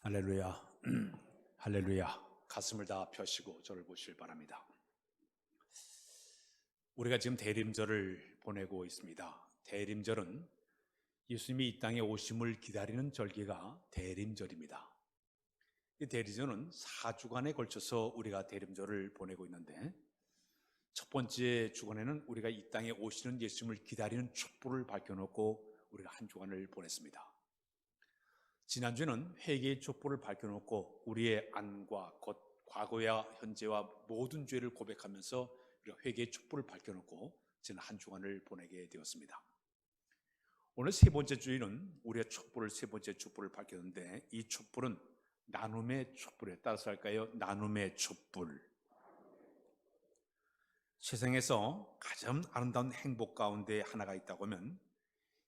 할렐루야. 할렐루야. 가슴을 다 펴시고 저를 보시길 바랍니다. 우리가 지금 대림절을 보내고 있습니다. 대림절은 예수님이 이 땅에 오심을 기다리는 절기가 대림절입니다. 이 대림절은 4주간에 걸쳐서 우리가 대림절을 보내고 있는데, 첫 번째 주간에는 우리가 이 땅에 오시는 예수님을 기다리는 촛불을 밝혀놓고 우리가 한 주간을 보냈습니다. 지난주는 회개의 촛불을 밝혀놓고 우리의 안과 과거와 현재와 모든 죄를 고백하면서 우리가 회개의 촛불을 밝혀놓고 지난 한 주간을 보내게 되었습니다. 오늘 세 번째 주일은 우리의 세 번째 촛불을 밝혔는데, 이 촛불은 나눔의 촛불에 따라서 할까요? 나눔의 촛불. 세상에서 가장 아름다운 행복 가운데 하나가 있다고 하면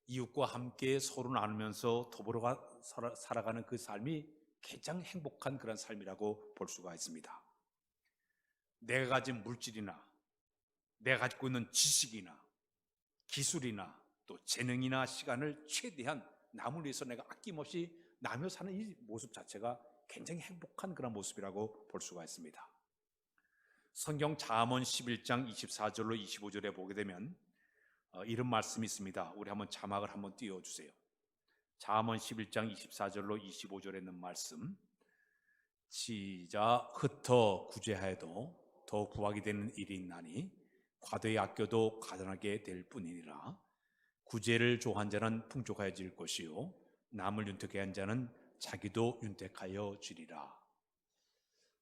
이웃과 함께 서로 나누면서 더불어 살아가는 그 삶이 가장 행복한 그런 삶이라고 볼 수가 있습니다. 내가 가진 물질이나 내가 가지고 있는 지식이나 기술이나 또 재능이나 시간을 최대한 남을 위해서 내가 아낌없이 나누어 사는 이 모습 자체가 굉장히 행복한 그런 모습이라고 볼 수가 있습니다. 성경 잠언 11장 24절로 25절에 보게 되면 이런 말씀이 있습니다. 우리 한번 자막을 한번 띄워주세요. 잠언 11장 24절로 25절에 있는 말씀, 시작. 흩어 구제하여도 더 구하게 되는 일이 있나니 과도히 아껴도 가난하게 될 뿐이니라. 구제를 좋아한 자는 풍족하여질 것이요 남을 윤택하게 한 자는 자기도 윤택하여 지리라.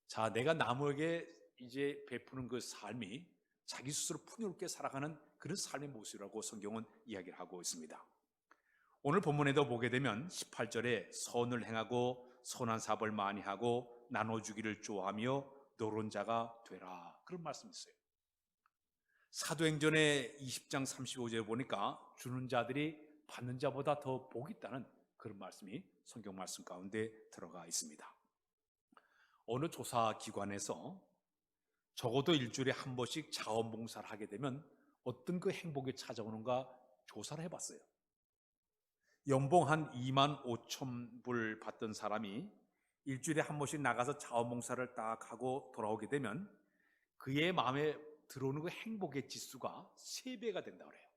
자, 내가 남에게 이제 베푸는 그 삶이 자기 스스로 풍요롭게 살아가는 그런 삶의 모습이라고 성경은 이야기를 하고 있습니다. 오늘 본문에도 보게 되면 18절에 선을 행하고 선한 사업을 많이 하고 나눠주기를 좋아하며 노론자가 되라, 그런 말씀이 있어요. 사도행전의 20장 35절에 보니까 주는 자들이 받는 자보다 더 복이 있다는 그런 말씀이 성경 말씀 가운데 들어가 있습니다. 어느 조사기관에서 적어도 일주일에 한 번씩 자원봉사를 하게 되면 어떤 그 행복이 찾아오는가 조사를 해봤어요. 연봉 한 2만 5천 불 받던 사람이 일주일에 한 번씩 나가서 자원봉사를 딱 하고 돌아오게 되면 그의 마음에 들어오는 그 행복의 지수가 3배가 된다고 해요.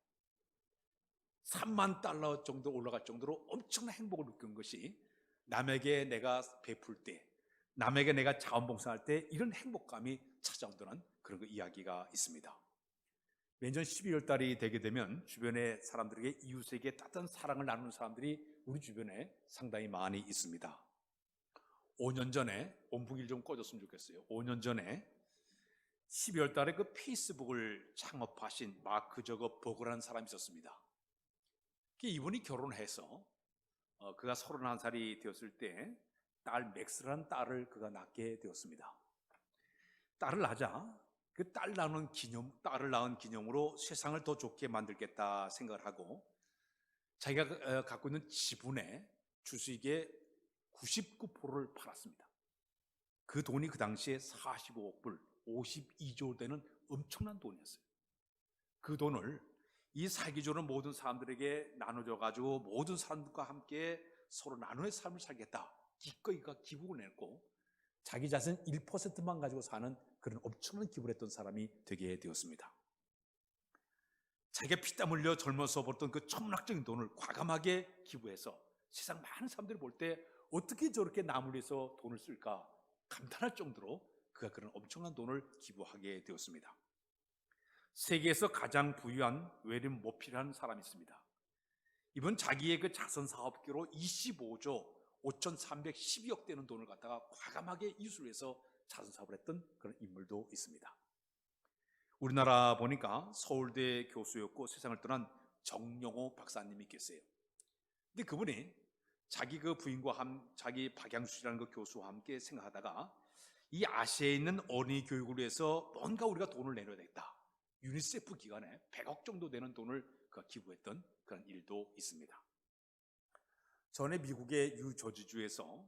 3만 달러 정도 올라갈 정도로 엄청난 행복을 느끼는 것이, 남에게 내가 베풀 때, 남에게 내가 자원봉사할 때 이런 행복감이 찾아온다는 그런 그 이야기가 있습니다. 매년 12월 달이 되게 되면 주변의 사람들에게, 이웃에게 따뜻한 사랑을 나누는 사람들이 우리 주변에 상당히 많이 있습니다. 5년 전에, 온풍기를 좀 꺼줬으면 좋겠어요. 5년 전에 12월 달에 그 페이스북을 창업하신 마크 저거버거라는 사람이 있었습니다. 이분이 결혼해서 그가 31살이 되었을 때 딸 맥스라는 딸을 그가 낳게 되었습니다. 딸을 낳자 그 딸을 낳은 기념으로 세상을 더 좋게 만들겠다 생각을 하고, 자기가 갖고 있는 지분의 주식의 99%를 팔았습니다. 그 돈이 그 당시에 45억 불, 52조 되는 엄청난 돈이었어요. 그 돈을 이 살기 좋은 모든 사람들에게 나눠줘가지고 모든 사람들과 함께 서로 나누의 삶을 살겠다, 기꺼이 기부를 냈고 자기 자신 1%만 가지고 사는 그런 엄청난 기부를 했던 사람이 되게 되었습니다. 자기가 피땀 흘려 젊어서 벌던 그 천문학적인 돈을 과감하게 기부해서 세상 많은 사람들이 볼 때 어떻게 저렇게 남을 위해서 돈을 쓸까 감탄할 정도로 그가 그런 엄청난 돈을 기부하게 되었습니다. 세계에서 가장 부유한 웨린 머피라는 사람이 있습니다. 이분 자기의 그 자선 사업계로 25조 5,312억 되는 돈을 갖다가 과감하게 이웃을 위해서 자선 사업을 했던 그런 인물도 있습니다. 우리나라 보니까 서울대 교수였고 세상을 떠난 정영호 박사님이 계세요. 근데 그분이 자기 그 부인과 자기 박양수라는 그 교수와 함께 생각하다가 이 아시아에 있는 어린이 교육을 위해서 뭔가 우리가 돈을 내놔야 되겠다. 유니세프 기관에 100억 정도 되는 돈을 기부했던 그런 일도 있습니다. 전에 미국의 유저지주에서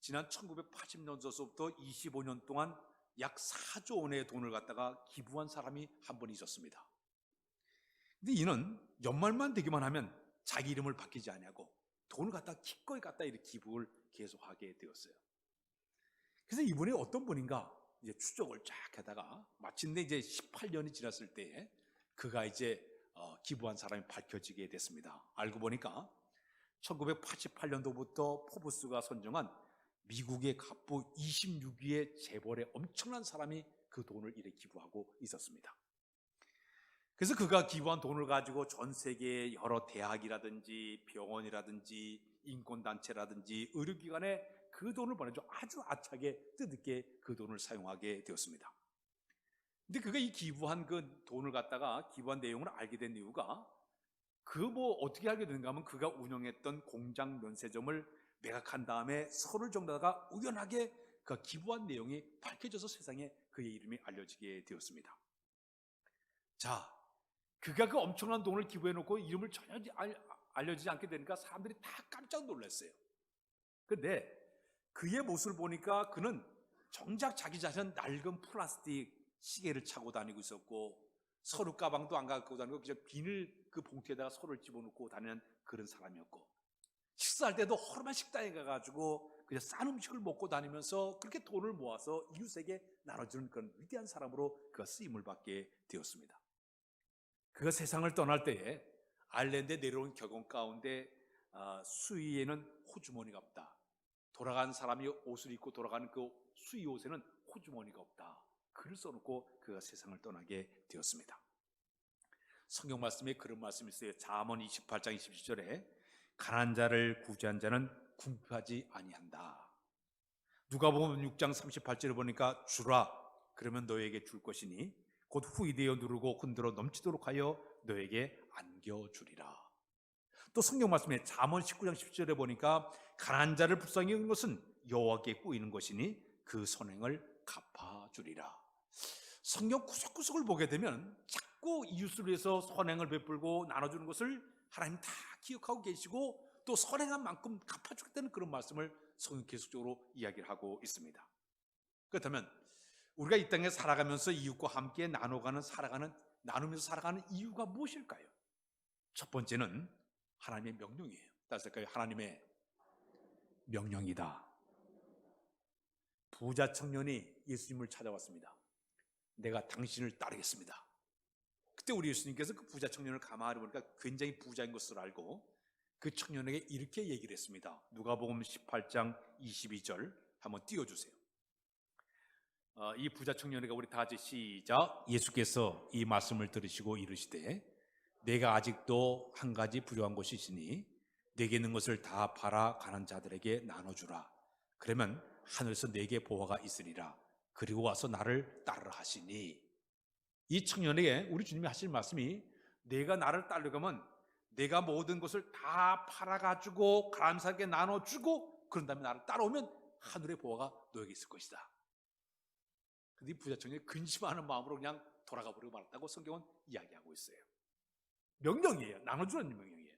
지난 1980년서부터 25년 동안 약 4조 원의 돈을 갖다가 기부한 사람이 한 분 있었습니다. 근데 이는 연말만 되기만 하면 자기 이름을 바뀌지 않냐고 돈을 갖다 기꺼이 갖다 이렇게 기부를 계속하게 되었어요. 그래서 이분이 어떤 분인가 이제 추적을 쫙 하다가 마침내 이제 18년이 지났을 때 그가 이제 기부한 사람이 밝혀지게 됐습니다. 알고 보니까 1988년도부터 포브스가 선정한 미국의 갑부 26위의 재벌의 엄청난 사람이 그 돈을 이렇게 기부하고 있었습니다. 그래서 그가 기부한 돈을 가지고 전 세계의 여러 대학이라든지 병원이라든지 인권단체라든지 의료기관에 그 돈을 보내줘 아주 아차게 뜻있게 그 돈을 사용하게 되었습니다. 근데 그가 이 기부한 그 돈을 갖다가 기부한 내용을 알게 된 이유가 어떻게 알게 되는가 하면 그가 운영했던 공장 면세점을 매각한 다음에 서를 정다가 우연하게 그 기부한 내용이 밝혀져서 세상에 그의 이름이 알려지게 되었습니다. 자, 그가 그 엄청난 돈을 기부해놓고 이름을 전혀 알려지지 않게 되니까 사람들이 다 깜짝 놀랐어요. 근데 그의 모습을 보니까 그는 정작 자기 자신 낡은 플라스틱 시계를 차고 다니고 있었고 서류 가방도 안 갖고 다니고 그냥 비닐 그 봉투에다가 서류를 집어넣고 다니는 그런 사람이었고 식사할 때도 허름한 식당에 가가지고 그냥 싼 음식을 먹고 다니면서 그렇게 돈을 모아서 이웃에게 나눠주는 그런 위대한 사람으로 그가 쓰임을 받게 되었습니다. 그가 세상을 떠날 때에 아일랜드에 내려온 격언 가운데 수의에는 호주머니가 없다. 돌아간 사람이 옷을 입고 돌아가는 그 수의 옷에는 호주머니가 없다. 글을 써놓고 그가 세상을 떠나게 되었습니다. 성경 말씀에 그런 말씀이 있어요. 잠언 28장 27절에 가난한 자를 구제한 자는 궁핍하지 아니한다. 누가복음 6장 38절에 보니까 주라 그러면 너에게 줄 것이니 곧 후이되어 누르고 흔들어 넘치도록 하여 너에게 안겨주리라. 또 성경 말씀에 잠언 19장 10절에 보니까 가난한 자를 불쌍히 여기는 것은 여호와께 꾸이는 것이니 그 선행을 갚아주리라. 성경 구석구석을 보게 되면 자꾸 이웃을 위해서 선행을 베풀고 나눠주는 것을 하나님 다 기억하고 계시고 또 선행한 만큼 갚아주겠다는 그런 말씀을 성경 계속적으로 이야기를 하고 있습니다. 그렇다면 우리가 이 땅에 살아가면서 이웃과 함께 나누면서 살아가는 이유가 무엇일까요? 첫 번째는 하나님의 명령이에요. 따라서까요, 하나님의 명령이다. 부자 청년이 예수님을 찾아왔습니다. 내가 당신을 따르겠습니다. 그때 우리 예수님께서 그 부자 청년을 가만히 보니까 굉장히 부자인 것을 알고 그 청년에게 이렇게 얘기를 했습니다. 누가복음 18장 22절 한번 띄워주세요. 이 부자 청년에게 우리 다 같이 시작. 예수께서 이 말씀을 들으시고 이르시되 내가 아직도 한 가지 부족한 것이 있으니 내게 있는 것을 다 팔아 가난한 자들에게 나눠주라. 그러면 하늘에서 내게 보화가 있으리라. 그리고 와서 나를 따르라 하시니. 이 청년에게 우리 주님이 하실 말씀이 내가 나를 따르려면 내가 모든 것을 다 팔아가지고 가난한 사람에게 나눠주고 그런 다음에 나를 따라오면 하늘의 보화가 너에게 있을 것이다. 근데 이 부자 청년이 근심하는 마음으로 그냥 돌아가 버리고 말았다고 성경은 이야기하고 있어요. 명령이에요. 나눠주는 명령이에요.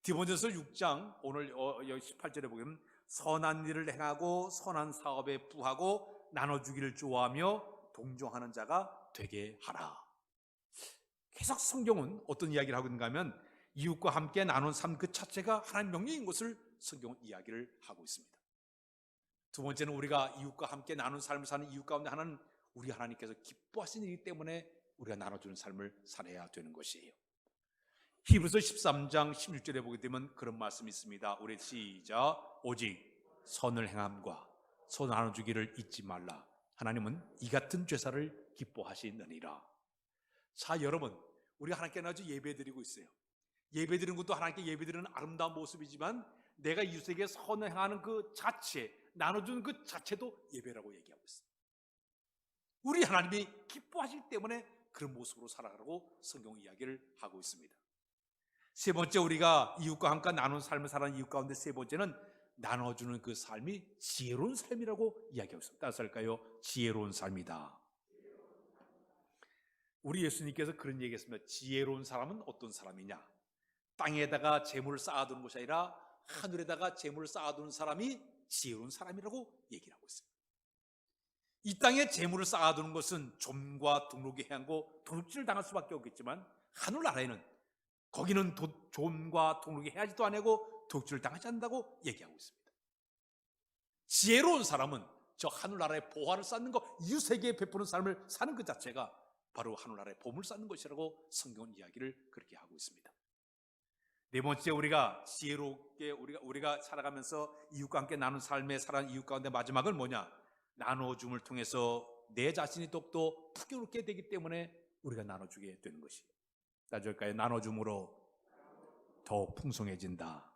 디모데전서 6장 오늘 여기 18절에 보면 선한 일을 행하고 선한 사업에 부하고 나눠주기를 좋아하며 동정하는 자가 되게 하라. 계속 성경은 어떤 이야기를 하고 있는가 하면 이웃과 함께 나눈 삶 그 자체가 하나님 명령인 것을 성경은 이야기를 하고 있습니다. 두 번째는 우리가 이웃과 함께 나눈 삶을 사는 이유 가운데 하나는 우리 하나님께서 기뻐하시는 일이기 때문에 우리가 나눠주는 삶을 살아야 되는 것이에요. 히브리서 13장 16절에 보게 되면 그런 말씀이 있습니다. 우리 시작. 오직 선을 행함과 선 나눠주기를 잊지 말라. 하나님은 이 같은 죄사를 기뻐하시느니라. 자, 여러분, 우리가 하나님께 나와서 예배드리고 있어요. 예배드리는 것도 하나님께 예배드리는 아름다운 모습이지만 내가 이웃에게 선을 행하는 그 자체, 나눠주는 그 자체도 예배라고 얘기하고 있어요. 우리 하나님이 기뻐하시기 때문에 그런 모습으로 살아가라고 성경 이야기를 하고 있습니다. 세 번째, 우리가 이웃과 함께 나눈 삶을 살아가는 이웃 가운데 세 번째는 나눠주는 그 삶이 지혜로운 삶이라고 이야기하고 있습니다. 따라서 할까요? 지혜로운 삶이다. 우리 예수님께서 그런 얘기했습니다. 지혜로운 사람은 어떤 사람이냐? 땅에다가 재물을 쌓아두는 것이 아니라 하늘에다가 재물을 쌓아두는 사람이 지혜로운 사람이라고 얘기를 하고 있습니다. 이 땅에 재물을 쌓아두는 것은 좀과 등록이 해하고 도둑질을 당할 수밖에 없겠지만 하늘나라에는 거기는 존과 동록이 해하지도 않고 독주를 당하지 않는다고 얘기하고 있습니다. 지혜로운 사람은 저 하늘나라의 보화를 쌓는 것, 이웃에게 베푸는 삶을 사는 것 자체가 바로 하늘나라의 보물 쌓는 것이라고 성경은 이야기를 그렇게 하고 있습니다. 네 번째, 우리가 지혜롭게 우리가 살아가면서 이웃과 함께 나눈 삶의 살아가는 이웃 가운데 마지막은 뭐냐? 나눠줌을 통해서 내 자신이 또 풍요롭게 되기 때문에 우리가 나눠주게 되는 것이에요. 따질까요? 나눠줌으로 더 풍성해진다.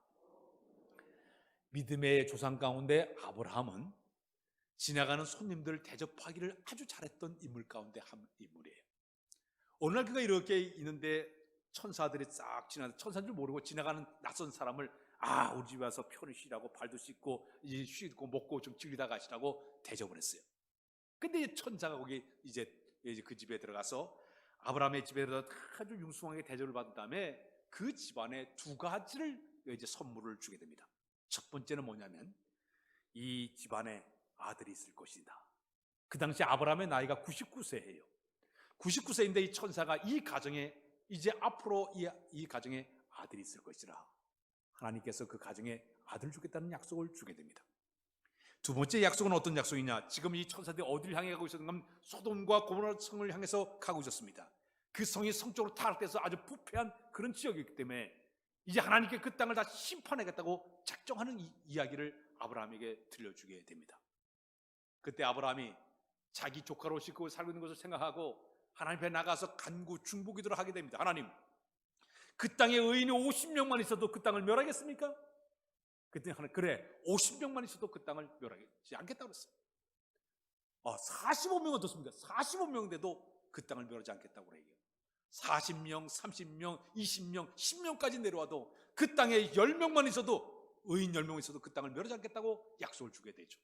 믿음의 조상 가운데 아브라함은 지나가는 손님들 대접하기를 아주 잘했던 인물 가운데 한 인물이에요. 어느 날 그가 이렇게 있는데 천사들이 싹 지나가는, 천사인 줄 모르고 지나가는 낯선 사람을 우리 집에 와서 편히 쉬라고, 발도 씻고 이제 쉬고 먹고 좀 즐기다 가시라고 대접을 했어요. 근데 천사가 거기 이제 그 집에 들어가서 아브라함의 집에 들어가서 아주 융숭하게 대접을 받은 다음에 그 집안에 두 가지를 이제 선물을 주게 됩니다. 첫 번째는 뭐냐면 이 집안에 아들이 있을 것이다. 그 당시 아브라함의 나이가 99세예요. 99세인데 이 천사가 이 가정에 이제 앞으로 이 가정에 아들이 있을 것이라 하나님께서 그 가정에 아들을 주겠다는 약속을 주게 됩니다. 두 번째 약속은 어떤 약속이냐? 지금 이 천사들이 어디를 향해 가고 있었는가 하면 소돔과 고모라 성을 향해서 가고 있었습니다. 그 성이 성적으로 타락돼서 아주 부패한 그런 지역이기 때문에 이제 하나님께 그 땅을 다 심판하겠다고 작정하는 이야기를 아브라함에게 들려주게 됩니다. 그때 아브라함이 자기 조카로 싣고 살고 있는 것을 생각하고 하나님 앞에 나가서 간구 중보기도를 하게 됩니다. 하나님, 그 땅에 의인이 50명만 있어도 그 땅을 멸하겠습니까? 그때 하나님, 그래, 50명만 있어도 그 땅을 멸하지 않겠다고 그랬어요. 45명 어떻습니까? 45명인데도 그 땅을 멸하지 않겠다고 그래요. 40명, 30명, 20명, 10명까지 내려와도 그 땅에 10명만 있어도, 의인 10명 있어도 그 땅을 멸하지 않겠다고 약속을 주게 되죠.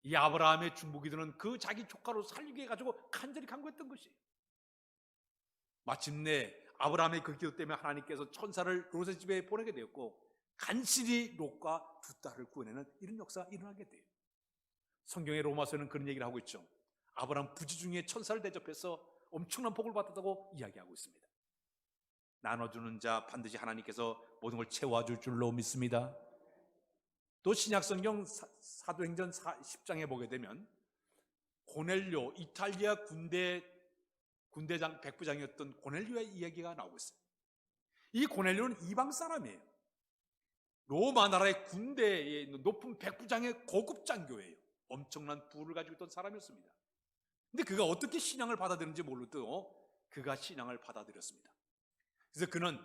이 아브라함의 중보기도는 그 자기 조카로 살리게 해가지고 간절히 간구했던 것이에요. 마침내 아브라함의 그 기도 때문에 하나님께서 천사를 롯의 집에 보내게 되었고 간신히 롯과 두 딸을 구해내는 이런 역사가 일어나게 돼요. 성경의 로마서는 그런 얘기를 하고 있죠. 아브라함 부지 중에 천사를 대접해서 엄청난 복을 받았다고 이야기하고 있습니다. 나눠주는 자 반드시 하나님께서 모든 걸 채워줄 줄로 믿습니다. 또 신약성경 사도행전 10장에 보게 되면 고넬료, 이탈리아 군대장 백부장이었던 고넬료의 이야기가 나오고 있어요. 이 고넬료는 이방 사람이에요. 로마 나라의 군대의 높은 백부장의 고급 장교예요. 엄청난 부를 가지고 있던 사람이었습니다. 근데 그가 어떻게 신앙을 받아들였는지 몰라도 그가 신앙을 받아들였습니다. 그래서 그는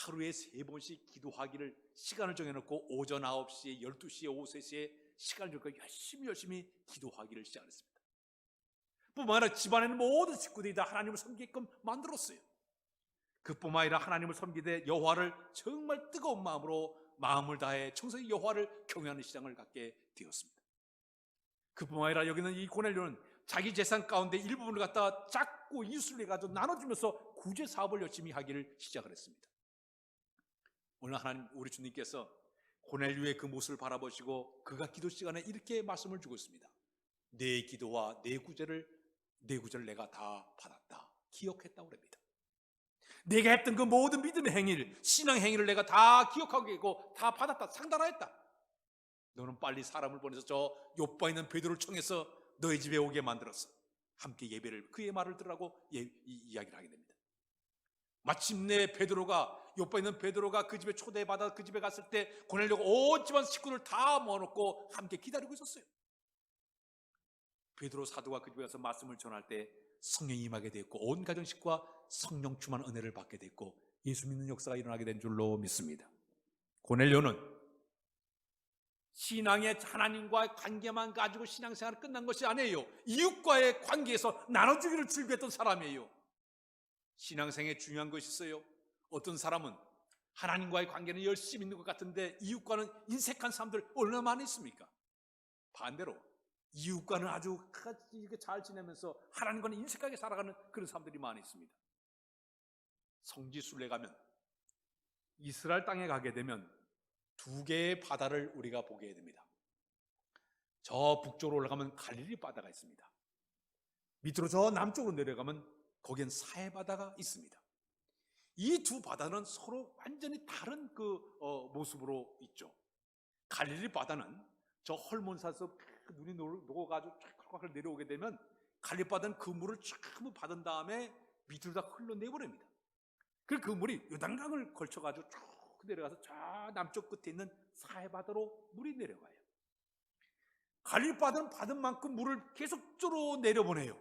하루에 3번씩 기도하기를 시간을 정해놓고 오전 9시에, 12시에, 오후 3시에 시간을 정해놓고 열심히 기도하기를 시작했습니다. 뿐만 아니라 집안에는 모든 식구들이 다 하나님을 섬기게끔 만들었어요. 그뿐만 아니라 하나님을 섬기되 여호와를 정말 뜨거운 마음으로 마음을 다해 청소히 여호와를 경외하는 신앙을 갖게 되었습니다. 그뿐만 아니라 여기는 이 고넬료는 자기 재산 가운데 일부분을 갖다가 작고 이웃을 해가지고 나눠주면서 구제 사업을 열심히 하기를 시작을 했습니다. 오늘 하나님, 우리 주님께서 고넬료의 그 모습을 바라보시고 그가 기도 시간에 이렇게 말씀을 주고 있습니다. 내 기도와 내 구제를 내가 다 받았다, 기억했다고 합니다. 내가 했던 그 모든 믿음의 행위를, 신앙 행위를 내가 다 기억하고 있고 다 받았다, 상달하였다. 너는 빨리 사람을 보내서 저 요바에 있는 베드로를 청해서 너희 집에 오게 만들었어. 함께 예배를, 그의 말을 들으라고 이야기를 하게 됩니다. 마침내 요바에 있는 베드로가 그 집에 초대받아 그 집에 갔을 때 고넬료가 온 집안 식구를 다 모아놓고 함께 기다리고 있었어요. 베드로 사도가 그 집에 가서 말씀을 전할 때 성령이 임하게 되었고 온 가정 식구와 성령 충만 은혜를 받게 됐고 예수 믿는 역사가 일어나게 된 줄로 믿습니다. 고넬료는 신앙의 하나님과의 관계만 가지고 신앙생활이 끝난 것이 아니에요. 이웃과의 관계에서 나눠주기를 즐겼던 사람이에요. 신앙생활에 중요한 것이 있어요. 어떤 사람은 하나님과의 관계는 열심히 있는 것 같은데 이웃과는 인색한 사람들 얼마나 많이 있습니까? 반대로 이웃과는 아주 이렇게 잘 지내면서 하나님과는 인색하게 살아가는 그런 사람들이 많이 있습니다. 성지순례 가면, 이스라엘 땅에 가게 되면 2개의 바다를 우리가 보게 됩니다. 저 북쪽으로 올라가면 갈릴리 바다가 있습니다. 밑으로 저 남쪽으로 내려가면 거기엔 사해 바다가 있습니다. 이 두 바다는 서로 완전히 다른 모습으로 있죠. 갈릴리 바다는 저 헐몬산에서 눈이 녹아가지고 쫙 내려오게 되면 갈릴리 바다는 그 물을 전부 받은 다음에 밑으로 다 흘러내버립니다. 그 물이 요단강을 걸쳐가지고 쭉 내려가서 저 남쪽 끝에 있는 사해바다로 물이 내려가요. 갈릴리 바다는 받은 만큼 물을 계속적으로 내려보내요.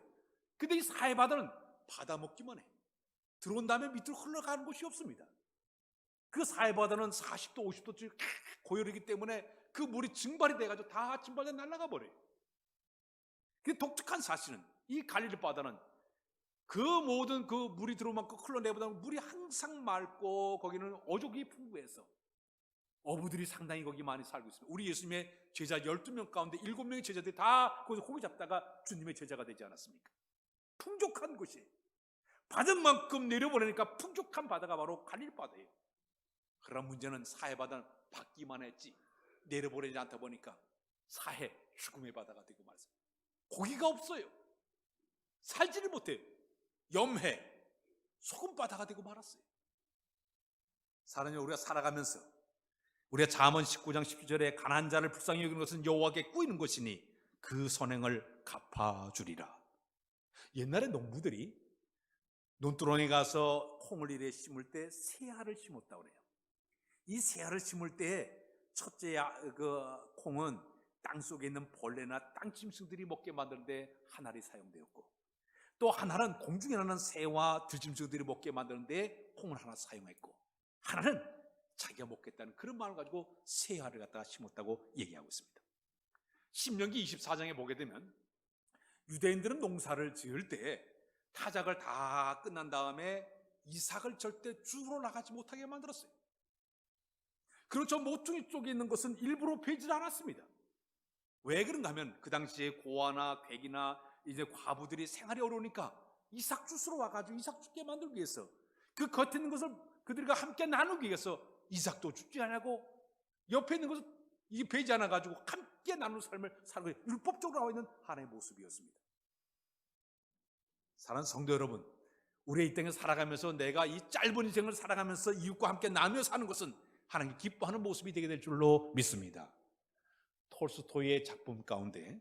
근데 이 사해바다는 받아먹기만 해. 들어온 다음에 밑으로 흘러가는 곳이 없습니다. 그 사해바다는 40도, 50도쯤 고열이기 때문에 그 물이 증발이 돼가지고 다 증발돼 날아가 버려요. 그 독특한 사실은 이 갈릴리 바다는 그 모든 그 물이 들어온 만큼 흘러내보다 물이 항상 맑고 거기는 어족이 풍부해서 어부들이 상당히 거기 많이 살고 있습니다. 우리 예수님의 제자 12명 가운데 7명의 제자들이 다 거기서 고기 잡다가 주님의 제자가 되지 않았습니까? 풍족한 곳이 받은 만큼 내려보내니까 풍족한 바다가 바로 갈릴리 바다예요. 그런 문제는 사해 바다는 받기만 했지 내려보내지 않다 보니까 사해 죽음의 바다가 되고 말았습니다. 고기가 없어요. 살지를 못해요. 염해 소금 바다가 되고 말았어요. 사랑하는 우리가 살아가면서 우리가 잠언 19장 19절에 가난한 자를 불쌍히 여기는 것은 여호와께 꾸이는 것이니 그 선행을 갚아주리라. 옛날에 농부들이 논두렁에 가서 콩을 이래 심을 때 새알을 심었다고 그래요. 이 새알을 심을 때 첫째 그 콩은 땅속에 있는 벌레나 땅짐승들이 먹게 만드는데 한 알이 사용되었고, 또 하나는 공중에 나는 새와 들짐승들이 먹게 만드는데 콩을 하나 사용했고, 하나는 자기가 먹겠다는 그런 마음을 가지고 새 알을 갖다가 심었다고 얘기하고 있습니다. 신명기 24장에 보게 되면 유대인들은 농사를 지을 때 타작을 다 끝난 다음에 이삭을 절대 주로 나가지 못하게 만들었어요. 그리고 저 모퉁이 쪽에 있는 것은 일부러 베지 않았습니다. 왜 그런가 하면 그 당시에 고아나 객이나 이제 과부들이 생활이 어려우니까 이삭 주스로 와가지고 이삭 죽게 만들기 위해서 그 겉에 있는 것을 그들과 함께 나누기 위해서 이삭도 죽지 않고 옆에 있는 것을 이 베지 않아가지고 함께 나누는 삶을 살고 율법적으로 나와 있는 하나의 모습이었습니다. 사랑하는 성도 여러분, 우리의 이 땅에 살아가면서 내가 이 짧은 인생을 살아가면서 이웃과 함께 나누어 사는 것은 하나님 기뻐하는 모습이 되게 될 줄로 믿습니다. 톨스토이의 작품 가운데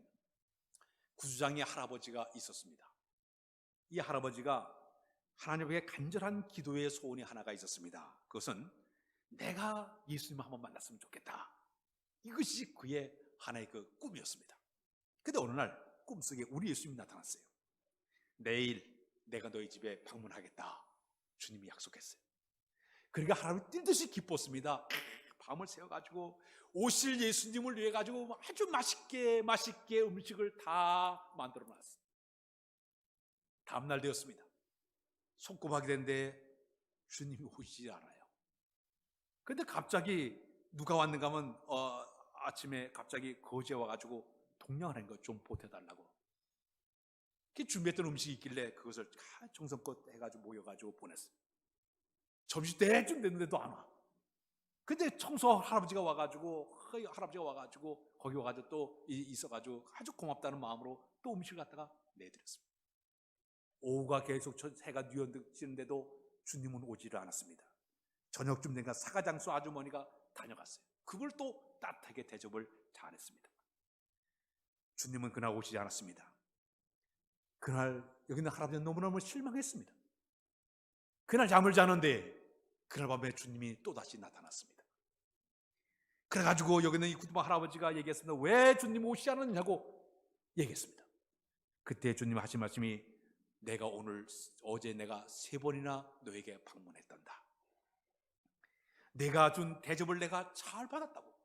구주장의 할아버지가 있었습니다. 이 할아버지가 하나님에게 간절한 기도의 소원이 하나가 있었습니다. 그것은 내가 예수님을 한번 만났으면 좋겠다. 이것이 그의 하나의 그 꿈이었습니다. 그런데 어느 날 꿈속에 우리 예수님이 나타났어요. 내일 내가 너희 집에 방문하겠다. 주님이 약속했어요. 그러니까 할아버지 뛴 듯이 기뻤습니다. 밤을 새워가지고 오실 예수님을 위해 가지고 아주 맛있게 음식을 다 만들어 놨어요. 다음날 되었습니다. 손꼽하게 됐는데 주님이 오시지 않아요. 그런데 갑자기 누가 왔는가 하면 아침에 갑자기 거지에 와가지고 동냥하는 것 좀 보태달라고. 준비했던 음식이 있길래 그것을 정성껏 해가지고 모여가지고 보냈어요. 점심때쯤 됐는데도 안 와. 근데 청소 할아버지가 와가지고 거기 와가지고 또 있어가지고 아주 고맙다는 마음으로 또 음식을 갖다가 내드렸습니다. 오후가 계속 해가 뉘어지는데도 주님은 오지를 않았습니다. 저녁쯤 되니까 사가장수 아주머니가 다녀갔어요. 그걸 또 따뜻하게 대접을 잘했습니다. 주님은 그날 오시지 않았습니다. 그날 여기 있는 할아버지는 너무너무 실망했습니다. 그날 잠을 자는데 그날 밤에 주님이 또다시 나타났습니다. 그래가지고 여기 있는 이 구두마 할아버지가 얘기했습니다. 왜 주님 오시지 않았냐고 얘기했습니다. 그때 주님 하신 말씀이 어제 내가 3번이나 너에게 방문했단다. 내가 준 대접을 내가 잘 받았다고.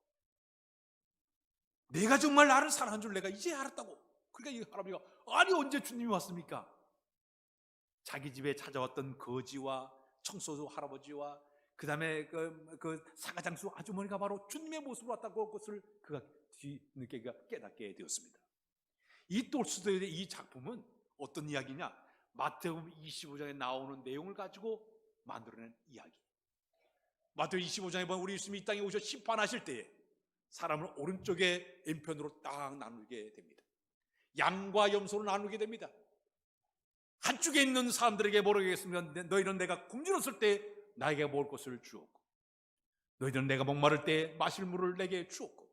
내가 정말 나를 사랑한 줄 내가 이제 알았다고. 그러니까 이 할아버지가 아니 언제 주님이 왔습니까? 자기 집에 찾아왔던 거지와 청소도 할아버지와 그 다음에 그 사가장수 아주머니가 바로 주님의 모습으로 왔다고 그것을 그가 뒤늦게 깨닫게 되었습니다. 이 톨스토이의 이 작품은 어떤 이야기냐? 마태복음 25장에 나오는 내용을 가지고 만들어낸 이야기. 마태복음 25장에 보면 우리 예수님이 이 땅에 오셔 심판하실 때에 사람을 오른쪽에 왼편으로 딱 나누게 됩니다. 양과 염소로 나누게 됩니다. 한쪽에 있는 사람들에게 뭐라고 하겠습니까? 너희는 내가 굶주렸을 때 나에게 먹을 것을 주었고, 너희들은 내가 목마를 때 마실 물을 내게 주었고,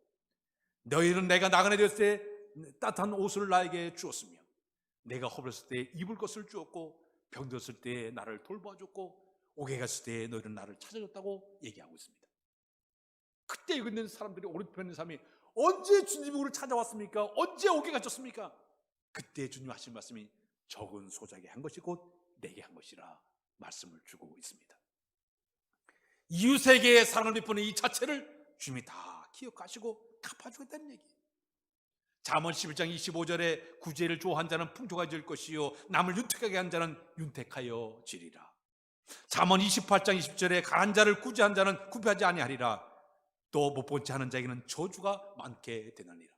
너희는 내가 나그네 되었을 때 따뜻한 옷을 나에게 주었으며, 내가 허물었을 때 입을 것을 주었고, 병들었을 때 나를 돌봐줬고, 옥에 갔을 때 너희는 나를 찾아줬다고 얘기하고 있습니다. 그때 여기 있는 사람들이, 오른편에 있는 사람이 언제 주님이 우리를 찾아왔습니까? 언제 옥에 갇혔습니까? 그때 주님 하신 말씀이 적은 소작에 한 것이 곧 내게 한 것이라 말씀을 주고 있습니다. 이웃에게 사랑을 베푸는 이 자체를 주님이 다 기억하시고 갚아주겠다는 얘기예요. 잠언 11장 25절에 구제를 좋아한 자는 풍족해질 것이요 남을 윤택하게 한 자는 윤택하여 지리라. 잠언 28장 20절에 강한 자를 구제한 자는 구패하지 아니하리라. 또 못 본 채 하는 자에게는 저주가 많게 되느니라.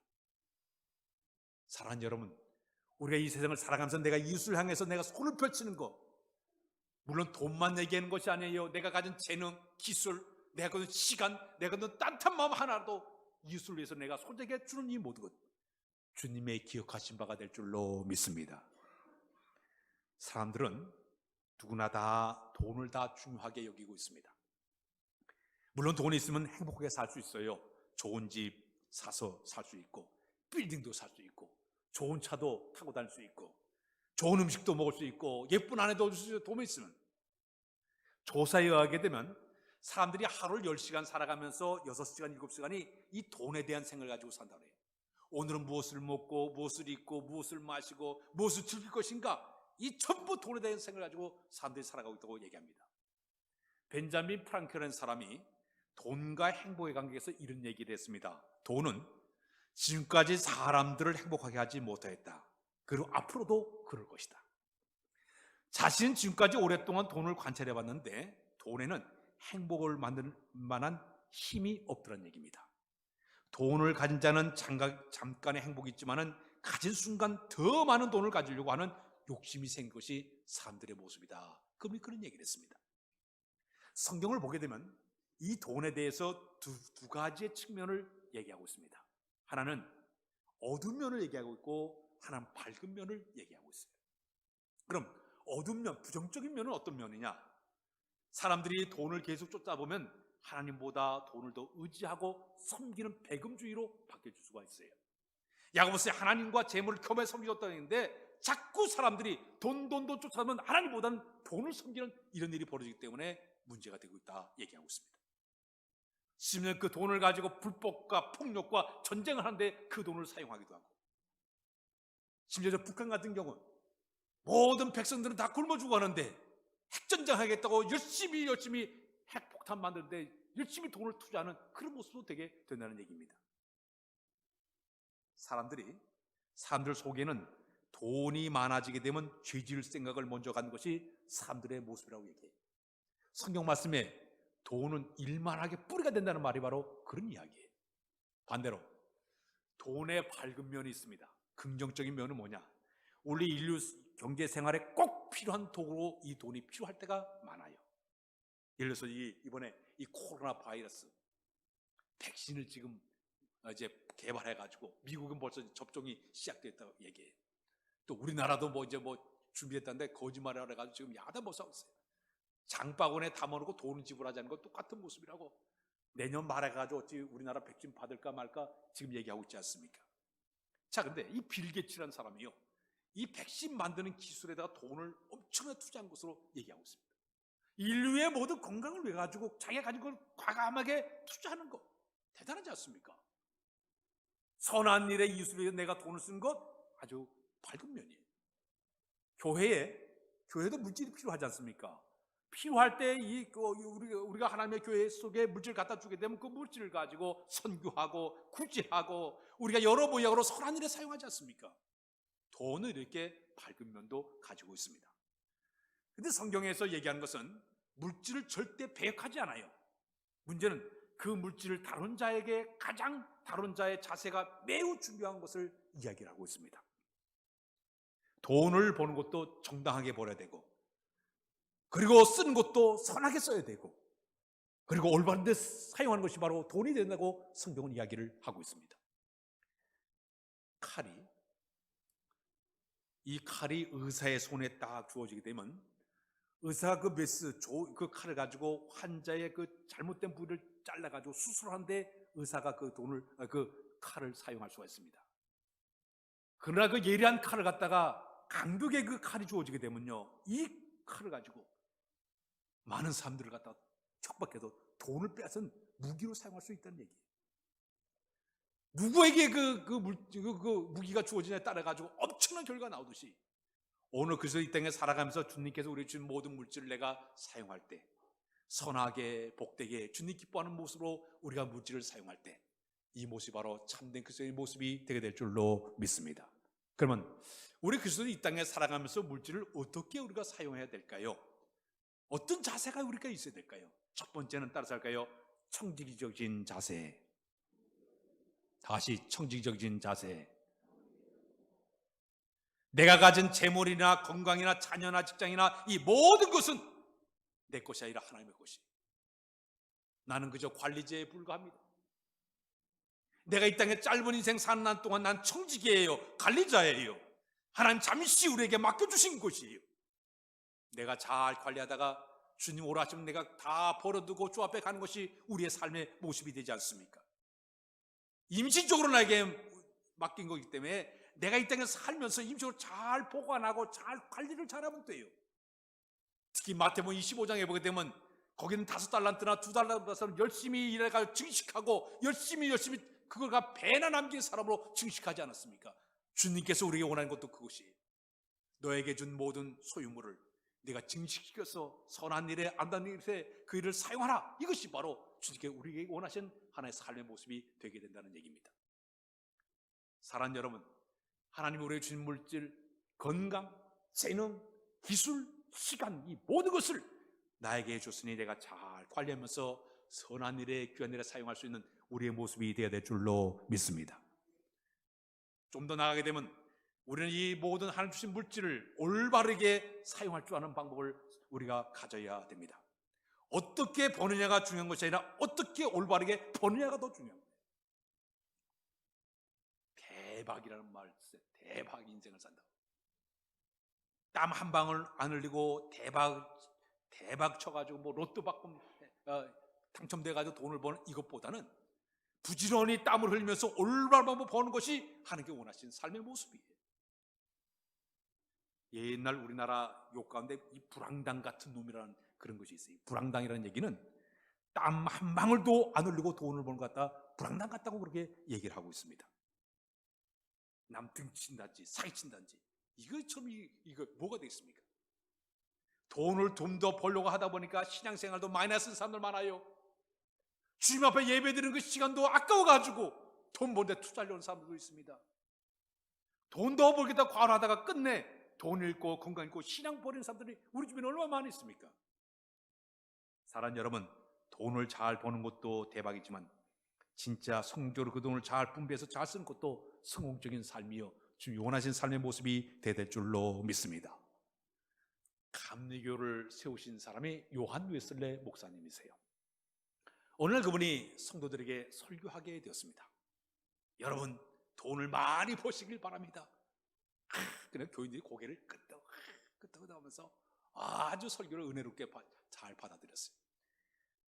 사랑하는 여러분, 우리가 이 세상을 살아가면서 내가 이웃을 향해서 내가 손을 펼치는 것, 물론 돈만 얘기하는 것이 아니에요. 내가 가진 재능, 기술, 내가 가진 시간, 내가 가진 따뜻한 마음 하나라도 이웃을 위해서 내가 소재게 주는 이 모든 것, 주님의 기억하신 바가 될 줄로 믿습니다. 사람들은 누구나 다 돈을 다 중요하게 여기고 있습니다. 물론 돈이 있으면 행복하게 살 수 있어요. 좋은 집 사서 살 수 있고, 빌딩도 살 수 있고, 좋은 차도 타고 다닐 수 있고, 좋은 음식도 먹을 수 있고, 예쁜 아내도 얻을 수 있어요. 돈이 있으면. 조사에 의하게 되면 사람들이 하루를 10시간 살아가면서 6시간, 7시간이 이 돈에 대한 생각을 가지고 산다고 해요. 오늘은 무엇을 먹고, 무엇을 입고, 무엇을 마시고, 무엇을 즐길 것인가, 이 전부 돈에 대한 생각을 가지고 사람들이 살아가고 있다고 얘기합니다. 벤자민 프랑클이라는 사람이 돈과 행복의 관계에서 이런 얘기를 했습니다. 돈은 지금까지 사람들을 행복하게 하지 못하였다. 그리고 앞으로도 그럴 것이다. 자신은 지금까지 오랫동안 돈을 관찰해 봤는데 돈에는 행복을 만들 만한 힘이 없더란 얘기입니다. 돈을 가진 자는 잠깐의 행복이 있지만은 가진 순간 더 많은 돈을 가지려고 하는 욕심이 생긴 것이 사람들의 모습이다. 그런 얘기를 했습니다. 성경을 보게 되면 이 돈에 대해서 두 가지의 측면을 얘기하고 있습니다. 하나는 어두운 면을 얘기하고 있고, 하나는 밝은 면을 얘기하고 있어요. 그럼 어두운 면, 부정적인 면은 어떤 면이냐? 사람들이 돈을 계속 쫓아보면 하나님보다 돈을 더 의지하고 섬기는 배금주의로 바뀔 수가 있어요. 야고보서에 하나님과 재물을 겸해 섬기셨다는 얘기인데, 자꾸 사람들이 돈 쫓아보면 하나님보다는 돈을 섬기는 이런 일이 벌어지기 때문에 문제가 되고 있다 얘기하고 있습니다. 심지어 그 돈을 가지고 불법과 폭력과 전쟁을 하는데 그 돈을 사용하기도 하고, 심지어 북한 같은 경우 모든 백성들은 다 굶어 죽어가는데 핵전쟁 하겠다고 열심히 핵폭탄 만드는데 열심히 돈을 투자하는 그런 모습도 되게 된다는 얘기입니다. 사람들 속에는 돈이 많아지게 되면 죄 지을 생각을 먼저 갖는 것이 사람들의 모습이라고 얘기해요. 성경 말씀에 돈은 일만하게 뿌리가 된다는 말이 바로 그런 이야기예요. 반대로 돈의 밝은 면이 있습니다. 긍정적인 면은 뭐냐? 우리 인류 경제 생활에 꼭 필요한 도구로 이 돈이 필요할 때가 많아요. 예를 들어서 이번에 이 코로나 바이러스 백신을 지금 이제 개발해가지고 미국은 벌써 접종이 시작됐다고 얘기해요. 또 우리나라도 준비했다는데 거짓말을 해가지고 지금 야단 못하고 있어요. 장바구니에 담아놓고 돈을 지불하자는 건 똑같은 모습이라고. 내년 말해가지고 어찌 우리나라 백신 받을까 말까 지금 얘기하고 있지 않습니까? 자, 근데 이 빌 게이츠라는 사람이요, 이 백신 만드는 기술에다가 돈을 엄청나게 투자한 것으로 얘기하고 있습니다. 인류의 모든 건강을 위해 가지고 자기가 가진 걸 과감하게 투자하는 것, 대단하지 않습니까? 선한 일에 이웃을 위해 내가 돈을 쓴 것, 아주 밝은 면이에요. 교회도 물질이 필요하지 않습니까? 필요할 때 우리가 하나님의 교회 속에 물질을 갖다 주게 되면 그 물질을 가지고 선교하고 구제하고 우리가 여러 모양으로 선한 일에 사용하지 않습니까? 돈을 이렇게 밝은 면도 가지고 있습니다. 그런데 성경에서 얘기하는 것은 물질을 절대 배역하지 않아요. 문제는 그 물질을 다룬 자에게 가장 다룬 자의 자세가 매우 중요한 것을 이야기를 하고 있습니다. 돈을 버는 것도 정당하게 벌어야 되고, 그리고 쓰는 것도 선하게 써야 되고, 그리고 올바른 데 사용하는 것이 바로 돈이 된다고 성경은 이야기를 하고 있습니다. 이 칼이 의사의 손에 딱 주어지게 되면 의사가 그 메스 그 칼을 가지고 환자의 그 잘못된 부위를 잘라가지고 수술하는데 의사가 그 칼을 사용할 수가 있습니다. 그러나 그 예리한 칼을 갖다가 강독의 그 칼이 주어지게 되면요, 이 칼을 가지고 많은 사람들을 갖다가 척박해서 돈을 빼앗은 무기로 사용할 수 있다는 얘기예요. 누구에게 그 무기가 주어지냐에 따라 가지고 엄청난 결과가 나오듯이, 오늘 그래서 이 땅에 살아가면서 주님께서 우리 주신 모든 물질을 내가 사용할 때 선하게 복되게 주님 기뻐하는 모습으로 우리가 물질을 사용할 때 이 모습이 바로 참된 그리스도의 모습이 되게 될 줄로 믿습니다. 그러면 우리 그리스도인이 이 땅에 살아가면서 물질을 어떻게 우리가 사용해야 될까요? 어떤 자세가 우리가 있어야 될까요? 첫 번째는 따라서 할까요? 청지기적인 자세. 다시 청지기적인 자세. 내가 가진 재물이나 건강이나 자녀나 직장이나 이 모든 것은 내 것이 아니라 하나님의 것이. 나는 그저 관리자에 불과합니다. 내가 이 땅에 짧은 인생 사는 한 동안 난 청지기예요. 관리자예요. 하나님 잠시 우리에게 맡겨주신 것이에요. 내가 잘 관리하다가 주님 오라 하시면 내가 다 벌어두고 주 앞에 가는 것이 우리의 삶의 모습이 되지 않습니까? 임시적으로 나에게 맡긴 거기 때문에 내가 이 땅에 살면서 임시적으로 잘 보관하고 잘 관리를 잘하면 돼요. 특히 마태복음 25장에 보게 되면 거기는 5달란트나 2달란트나 열심히 일해가지고 증식하고 열심히 그걸가 배나 남긴 사람으로 증식하지 않았습니까? 주님께서 우리에게 원하는 것도 그것이에요. 너에게 준 모든 소유물을 네가 증식시켜서 선한 일에 안다는 일에 그 일을 사용하라. 이것이 바로 주님께 우리에게 원하신 하나의 삶의 모습이 되게 된다는 얘기입니다. 사랑하는 여러분, 하나님이 우리에게 주신 물질, 건강, 재능, 기술, 시간, 이 모든 것을 나에게 줬으니 내가 잘 관리하면서 선한 일에 귀한 일에 사용할 수 있는 우리의 모습이 되어야 될 줄로 믿습니다. 좀 더 나아가게 되면 우리는 이 모든 하나님 주신 물질을 올바르게 사용할 줄 아는 방법을 우리가 가져야 됩니다. 어떻게 버느냐가 중요한 것이 아니라 어떻게 올바르게 버느냐가 더 중요합니다. 대박이라는 말, 대박 인생을 산다. 땀 한 방울 안 흘리고 대박 쳐가지고 뭐 로또 받고 당첨돼가지고 돈을 버는 이것보다는 부지런히 땀을 흘리면서 올바른 방법 버는 것이 하나님께 원하시는 삶의 모습이에요. 옛날 우리나라 욕 가운데 이 불황당 같은 놈이라는 그런 것이 있어요. 불황당이라는 얘기는 땀 한 방울도 안 흘리고 돈을 버는 것 같다, 불황당 같다고 그렇게 얘기를 하고 있습니다. 남 등친다든지 사기친다든지 이거 뭐가 되겠습니까? 돈을 좀 더 벌려고 하다 보니까 신앙생활도 마이너스 쓰는 사람들 많아요. 주님 앞에 예배드리는 그 시간도 아까워가지고 돈 버는데 투자하려는 사람들도 있습니다. 돈 더 벌겠다 과로하다가 끝내 돈 잃고 건강 잃고 신앙 버리는 사람들이 우리 주변에 얼마나 많이 있습니까? 사랑하는 여러분, 돈을 잘 버는 것도 대박이지만 진짜 성적으로 그 돈을 잘 분배해서 잘 쓰는 것도 성공적인 삶이요, 주님 원하신 삶의 모습이 될 줄로 믿습니다. 감리교를 세우신 사람이 요한 웨슬레 목사님이세요. 어느 날 그분이 성도들에게 설교하게 되었습니다. 여러분, 돈을 많이 버시길 바랍니다. 그냥 교인들이 고개를 끄덕끄덕하면서 아주 설교를 은혜롭게 잘 받아들였어요.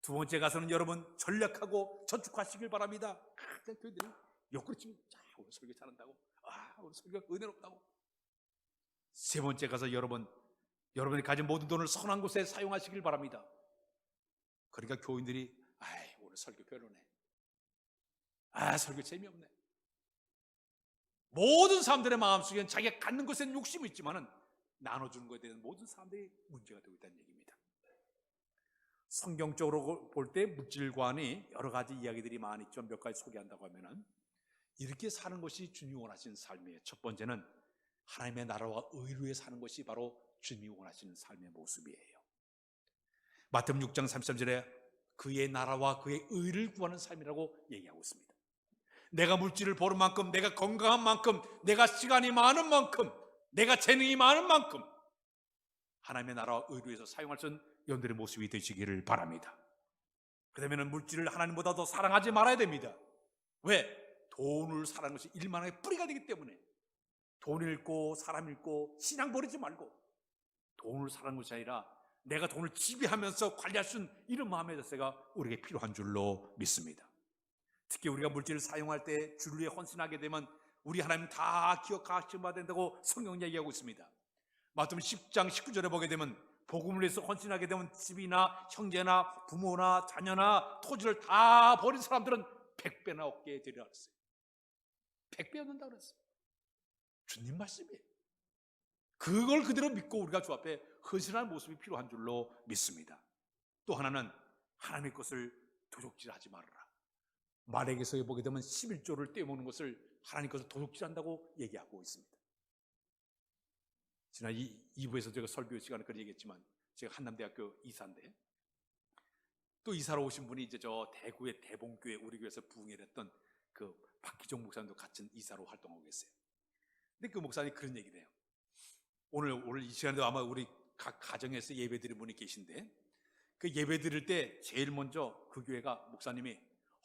두 번째 가서는 여러분 전략하고 저축하시길 바랍니다. 그냥 교인들이 옆구리치면 오늘 설교 잘한다고, 오늘 설교 은혜롭다고. 세 번째 가서 여러분이 가진 모든 돈을 선한 곳에 사용하시길 바랍니다. 그러니까 교인들이 오늘 설교 별로네, 설교 재미없네. 모든 사람들의 마음속에는 자기가 갖는 것에는 욕심이 있지만은 나눠주는 것에 대한 모든 사람들이 문제가 되고 있다는 얘기입니다. 성경적으로 볼 때 물질관이 여러 가지 이야기들이 많이 있죠. 몇 가지 소개한다고 하면은 이렇게 사는 것이 주님이 원하시는 삶이에요. 첫 번째는 하나님의 나라와 의로에 사는 것이 바로 주님이 원하시는 삶의 모습이에요. 마태복음 6장 33절에 그의 나라와 그의 의를 구하는 삶이라고 얘기하고 있습니다. 내가 물질을 버는 만큼, 내가 건강한 만큼, 내가 시간이 많은 만큼, 내가 재능이 많은 만큼 하나님의 나라와 의로에서 사용할 수 있는 여러분들의 모습이 되시기를 바랍니다. 그러면 물질을 하나님보다 더 사랑하지 말아야 됩니다. 왜? 돈을 사랑하는 것이 일만하게 뿌리가 되기 때문에. 돈 잃고 사람 잃고 신앙 버리지 말고 돈을 사랑하는 것이 아니라 내가 돈을 지배하면서 관리할 수 있는 이런 마음의 자세가 우리에게 필요한 줄로 믿습니다. 특히 우리가 물질을 사용할 때 주를 위해 헌신하게 되면 우리 하나님 다 기억하시면 받아야 된다고 성경 얘기하고 있습니다. 마태복음 10장 19절에 보게 되면 복음을 위해서 헌신하게 되면 집이나 형제나 부모나 자녀나 토지를 다 버린 사람들은 100배나 얻게 되리라 그랬어요. 100배 얻는다고 그랬어요. 주님 말씀이에요. 그걸 그대로 믿고 우리가 주 앞에 헌신하는 모습이 필요한 줄로 믿습니다. 또 하나는 하나님의 것을 도둑질하지 말아라. 마레에게서 보게 되면 11조를 떼어먹는 것을 하나님 것을 도둑질한다고 얘기하고 있습니다. 지난 2부에서 제가 설교 시간에 그런 얘기했지만 제가 한남대학교 이사인데 또 이사로 오신 분이 이제 저 대구의 대봉교회 우리 교회에서 부흥회를 했던 그 박기종 목사님도 같은 이사로 활동하고 계세요. 근데 그 목사님이 그런 얘기를 해요. 오늘 이 시간에도 아마 우리 각 가정에서 예배 드리는 분이 계신데 그 예배 드릴 때 제일 먼저 그 교회가 목사님이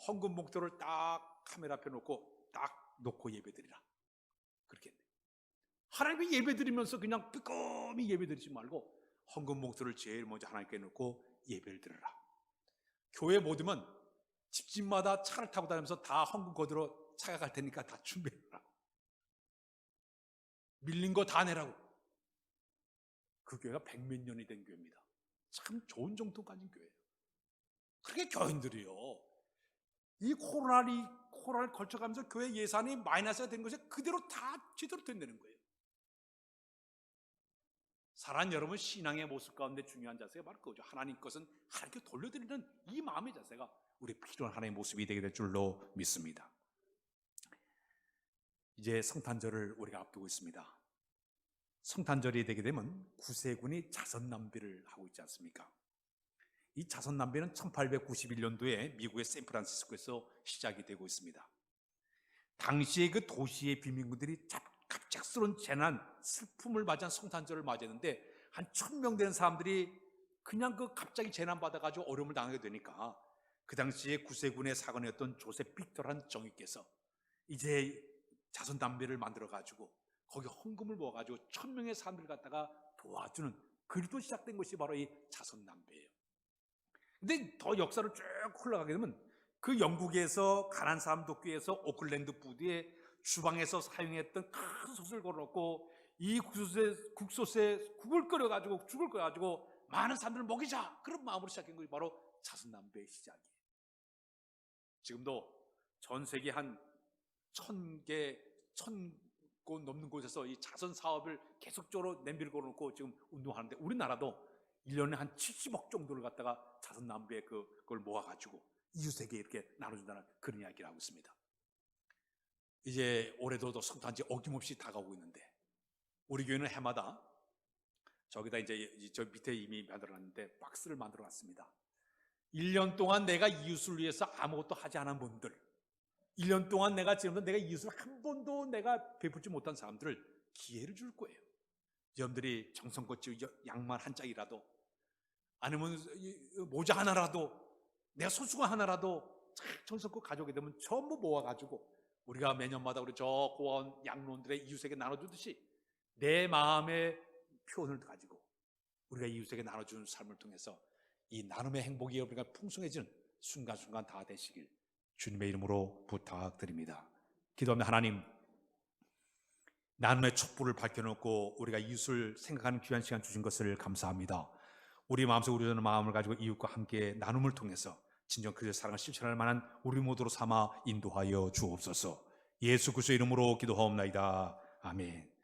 헌금 봉투를 딱 카메라 앞에 놓고 딱 놓고 예배 드리라 그렇게 했대요. 하나님께 예배 드리면서 그냥 뜨거움이 예배 드리지 말고 헌금 봉투를 제일 먼저 하나님께 놓고 예배를 드려라. 교회 못 오면 집집마다 차를 타고 다니면서 다 헌금 거두러 차가 갈 테니까 다 준비해라. 밀린 거 다 내라고. 그 교회가 100몇 년이 된 교회입니다. 참 좋은 정도 가진 교회예요. 그렇게 교인들이요. 이 코로나를 걸쳐가면서 교회 예산이 마이너스가 된 것이 그대로 다 제대로 된다는 거예요. 사랑하는 여러분, 신앙의 모습 가운데 중요한 자세가 바로 그거죠. 하나님 것은 하나님께 돌려드리는 이 마음의 자세가 우리 필요한 하나님의 모습이 되게 될 줄로 믿습니다. 이제 성탄절을 우리가 앞두고 있습니다. 성탄절이 되게 되면 구세군이 자선남비를 하고 있지 않습니까? 이 자선남비는 1891년도에 미국의 샌프란시스코에서 시작이 되고 있습니다. 당시에 그 도시의 빈민군들이 갑작스러운 재난, 슬픔을 맞이한 성탄절을 맞이했는데 한 1000명 되는 사람들이 그냥 그 갑자기 재난 받아가지고 어려움을 당하게 되니까 그 당시에 구세군의 사관이었던 조셉 빅터라는 정의께서 이제 자선담배를 만들어가지고 거기 헌금을 모아가지고 1000명의 사람들을 갖다가 도와주는 그리도 시작된 것이 바로 이 자선담배예요. 근데 더 역사를 쭉 흘러가게 되면 그 영국에서 가난한 사람 돕기 위해서 오클랜드 부두에 주방에서 사용했던 큰 솥을 걸어놓고 이 국솥에 국을 끓여가지고 죽을 끓여가지고 많은 사람들을 먹이자 그런 마음으로 시작한 것이 바로 자선담배의 시작이에요. 지금도 전 세계 한 1000곳 넘는 곳에서 이 자선 사업을 계속적으로 냄비를 걸어놓고 지금 운동하는데 우리나라도 1년에 한 70억 정도를 갖다가 자선담배 그걸 모아가지고 이웃에게 이렇게 나눠준다는 그런 이야기를 하고 있습니다. 이제 올해도 성탄절 어김없이 다가오고 있는데 우리 교회는 해마다 저기다 이제 저 밑에 이미 만들어놨는데 박스를 만들어놨습니다. 1년 동안 내가 이웃을 위해서 아무것도 하지 않은 분들, 1년 동안 내가 지금도 내가 이웃을 한 번도 내가 베풀지 못한 사람들을 기회를 줄 거예요. 여러분들이 정성껏 양말 한 짝이라도 아니면 모자 하나라도 내가 손수건 하나라도 정성껏 가져오게 되면 전부 모아가지고 우리가 매년마다 우리 저 고아원 양로원들의 이웃에게 나눠주듯이 내 마음의 표현을 가지고 우리가 이웃에게 나눠주는 삶을 통해서 이 나눔의 행복이 우리가 풍성해지는 순간순간 다 되시길 주님의 이름으로 부탁드립니다. 기도하면 하나님, 나눔의 촛불을 밝혀놓고 우리가 이웃을 생각하는 귀한 시간 주신 것을 감사합니다. 우리 마음속 우려되는 마음을 가지고 이웃과 함께 나눔을 통해서 진정 그리스도의 사랑을 실천할 만한 우리 모두로 삼아 인도하여 주옵소서. 예수 그리스도의 이름으로 기도하옵나이다. 아멘.